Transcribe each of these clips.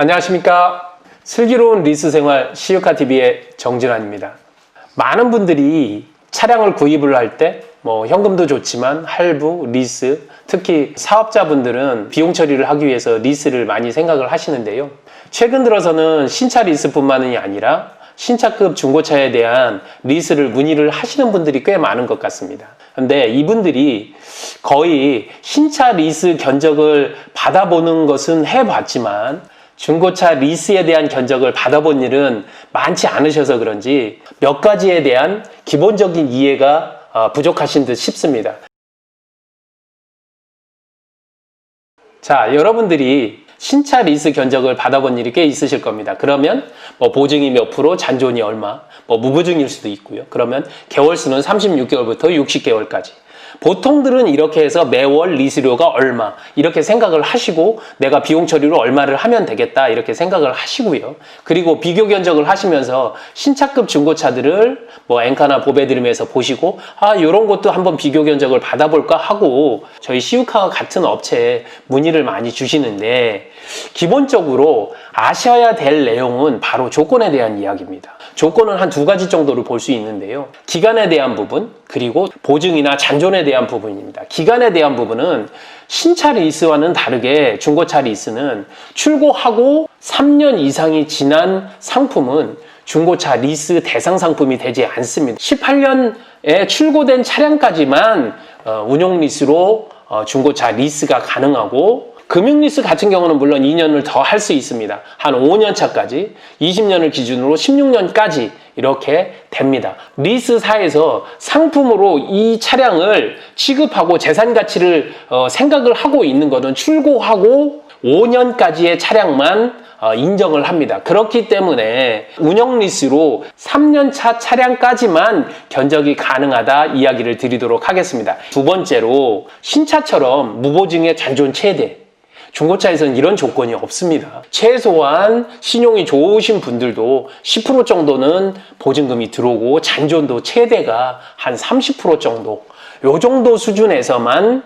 안녕하십니까. 슬기로운 리스 생활 시유카TV의 정진환입니다. 많은 분들이 차량을 구입을 할 때 현금도 좋지만 할부, 리스, 특히 사업자분들은 비용 처리를 하기 위해서 리스를 많이 생각을 하시는데요. 최근 들어서는 신차 리스뿐만이 아니라 신차급 중고차에 대한 리스를 문의를 하시는 분들이 꽤 많은 것 같습니다. 근데 이분들이 거의 신차 리스 견적을 받아보는 것은 해봤지만 중고차 리스에 대한 견적을 받아본 일은 많지 않으셔서 그런지 몇 가지에 대한 기본적인 이해가 부족하신 듯 싶습니다. 자, 여러분들이 신차 리스 견적을 받아본 일이 꽤 있으실 겁니다. 그러면 보증이 몇 프로, 잔존이 얼마, 무보증일 수도 있고요. 그러면 개월수는 36개월부터 60개월까지. 보통들은 이렇게 해서 매월 리스료가 얼마 이렇게 생각을 하시고 내가 비용 처리로 얼마를 하면 되겠다 이렇게 생각을 하시고요. 그리고 비교 견적을 하시면서 신차급 중고차들을 엔카나 보배드림에서 보시고 이런 것도 한번 비교 견적을 받아볼까 하고 저희 시우카와 같은 업체에 문의를 많이 주시는데, 기본적으로 아셔야 될 내용은 바로 조건에 대한 이야기입니다. 조건은 한 두 가지 정도를 볼 수 있는데요. 기간에 대한 부분, 그리고 보증이나 잔존에 대한 부분입니다. 기간에 대한 부분은 신차 리스와는 다르게 중고차 리스는 출고하고 3년 이상이 지난 상품은 중고차 리스 대상 상품이 되지 않습니다. 18년에 출고된 차량까지만 운용 리스로 중고차 리스가 가능하고, 금융리스 같은 경우는 물론 2년을 더 할 수 있습니다. 한 5년 차까지, 20년을 기준으로 16년까지 이렇게 됩니다. 리스사에서 상품으로 이 차량을 취급하고 재산 가치를 생각을 하고 있는 것은 출고하고 5년까지의 차량만 인정을 합니다. 그렇기 때문에 운영리스로 3년차 차량까지만 견적이 가능하다 이야기를 드리도록 하겠습니다. 두 번째로, 신차처럼 무보증의 잔존 최대, 중고차에서는 이런 조건이 없습니다. 최소한 신용이 좋으신 분들도 10% 정도는 보증금이 들어오고 잔존도 최대가 한 30% 정도, 요 정도 수준에서만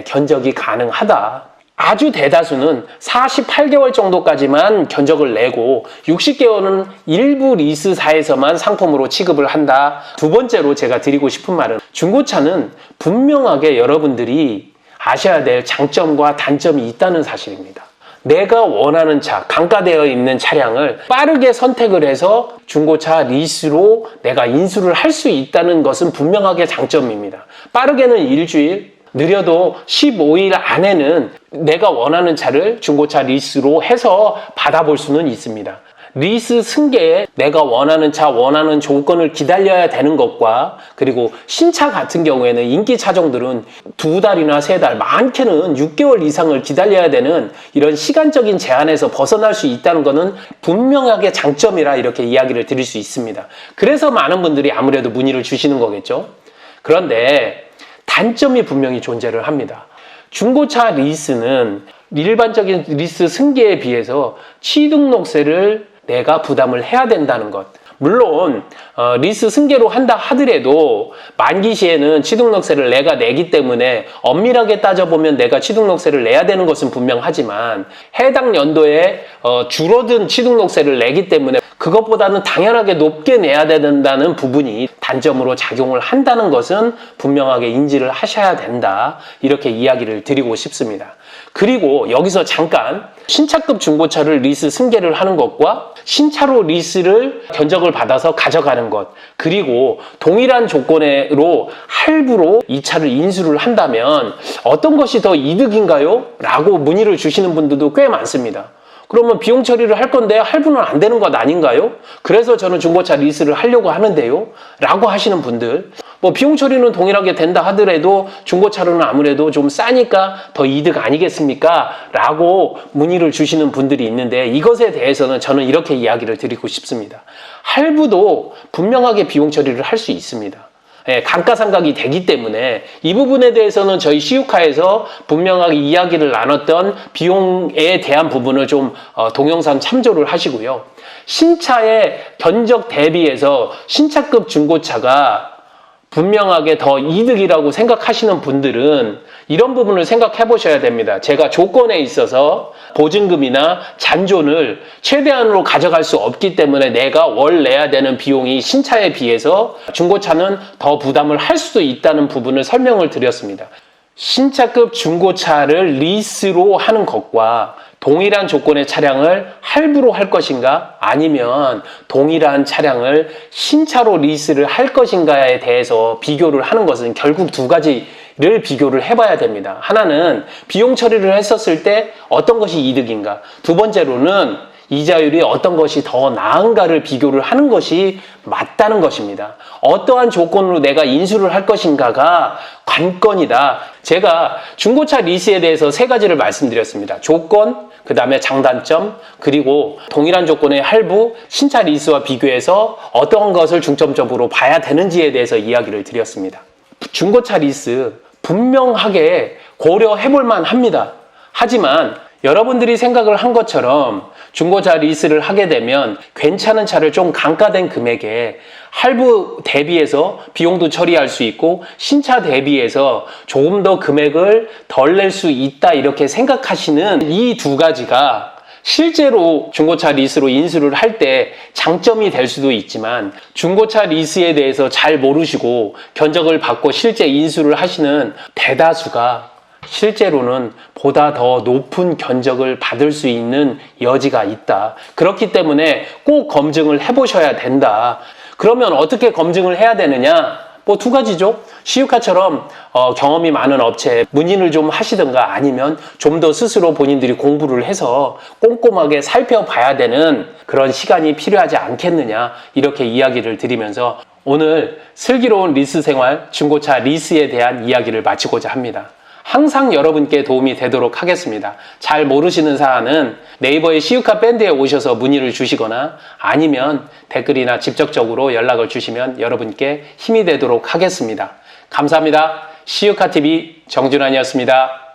견적이 가능하다. 아주 대다수는 48개월 정도까지만 견적을 내고 60개월은 일부 리스사에서만 상품으로 취급을 한다. 두 번째로 제가 드리고 싶은 말은, 중고차는 분명하게 여러분들이 아셔야 될 장점과 단점이 있다는 사실입니다. 내가 원하는 차, 강가되어 있는 차량을 빠르게 선택을 해서 중고차 리스로 내가 인수를 할 수 있다는 것은 분명하게 장점입니다. 빠르게는 일주일, 느려도 15일 안에는 내가 원하는 차를 중고차 리스로 해서 받아볼 수는 있습니다. 리스 승계에 내가 원하는 차, 원하는 조건을 기다려야 되는 것과, 그리고 신차 같은 경우에는 인기 차종들은 2달이나 3달, 많게는 6개월 이상을 기다려야 되는 이런 시간적인 제한에서 벗어날 수 있다는 것은 분명하게 장점이라 이렇게 이야기를 드릴 수 있습니다. 그래서 많은 분들이 아무래도 문의를 주시는 거겠죠. 그런데 단점이 분명히 존재를 합니다. 중고차 리스는 일반적인 리스 승계에 비해서 취등록세를 내가 부담을 해야 된다는 것. 물론 리스 승계로 한다 하더라도 만기 시에는 취등록세를 내가 내기 때문에 엄밀하게 따져보면 내가 취등록세를 내야 되는 것은 분명하지만, 해당 연도에 줄어든 취등록세를 내기 때문에 그것보다는 당연하게 높게 내야 된다는 부분이 단점으로 작용을 한다는 것은 분명하게 인지를 하셔야 된다, 이렇게 이야기를 드리고 싶습니다. 그리고 여기서 잠깐 신차급 중고차를 리스 승계를 하는 것과 신차로 리스를 견적을 받아서 가져가는 것, 그리고 동일한 조건으로 할부로 이 차를 인수를 한다면 어떤 것이 더 이득인가요? 라고 문의를 주시는 분들도 꽤 많습니다. 그러면 비용 처리를 할 건데 할부는 안 되는 것 아닌가요? 그래서 저는 중고차 리스를 하려고 하는데요, 라고 하시는 분들, 비용 처리는 동일하게 된다 하더라도 중고차로는 아무래도 좀 싸니까 더 이득 아니겠습니까? 라고 문의를 주시는 분들이 있는데, 이것에 대해서는 저는 이렇게 이야기를 드리고 싶습니다. 할부도 분명하게 비용 처리를 할 수 있습니다. 감가상각이 되기 때문에 이 부분에 대해서는 저희 시우카에서 분명하게 이야기를 나눴던 비용에 대한 부분을 좀 동영상 참조를 하시고요. 신차의 견적 대비해서 신차급 중고차가 분명하게 더 이득이라고 생각하시는 분들은 이런 부분을 생각해 보셔야 됩니다. 제가 조건에 있어서 보증금이나 잔존을 최대한으로 가져갈 수 없기 때문에 내가 월 내야 되는 비용이 신차에 비해서 중고차는 더 부담을 할 수도 있다는 부분을 설명을 드렸습니다. 신차급 중고차를 리스로 하는 것과 동일한 조건의 차량을 할부로 할 것인가 아니면 동일한 차량을 신차로 리스를 할 것인가에 대해서 비교를 하는 것은 결국 두 가지를 비교를 해봐야 됩니다. 하나는 비용 처리를 했었을 때 어떤 것이 이득인가, 두 번째로는 이자율이 어떤 것이 더 나은가를 비교를 하는 것이 맞다는 것입니다. 어떠한 조건으로 내가 인수를 할 것인가가 관건이다. 제가 중고차 리스에 대해서 세 가지를 말씀드렸습니다. 조건, 그 다음에 장단점, 그리고 동일한 조건의 할부, 신차 리스와 비교해서 어떤 것을 중점적으로 봐야 되는지에 대해서 이야기를 드렸습니다. 중고차 리스 분명하게 고려해 볼 만합니다. 하지만 여러분들이 생각을 한 것처럼 중고차 리스를 하게 되면 괜찮은 차를 좀 감가된 금액에 할부 대비해서 비용도 처리할 수 있고 신차 대비해서 조금 더 금액을 덜 낼 수 있다 이렇게 생각하시는 이 두 가지가 실제로 중고차 리스로 인수를 할 때 장점이 될 수도 있지만 중고차 리스에 대해서 잘 모르시고 견적을 받고 실제 인수를 하시는 대다수가 실제로는 보다 더 높은 견적을 받을 수 있는 여지가 있다. 그렇기 때문에 꼭 검증을 해보셔야 된다. 그러면 어떻게 검증을 해야 되느냐? 뭐 두 가지죠. 시유카처럼 경험이 많은 업체에 문의를 좀 하시든가 아니면 좀 더 스스로 본인들이 공부를 해서 꼼꼼하게 살펴봐야 되는 그런 시간이 필요하지 않겠느냐 이렇게 이야기를 드리면서 오늘 슬기로운 리스 생활 중고차 리스에 대한 이야기를 마치고자 합니다. 항상 여러분께 도움이 되도록 하겠습니다. 잘 모르시는 사안은 네이버의 시유카 밴드에 오셔서 문의를 주시거나 아니면 댓글이나 직접적으로 연락을 주시면 여러분께 힘이 되도록 하겠습니다. 감사합니다. 시유카TV 정준환이었습니다.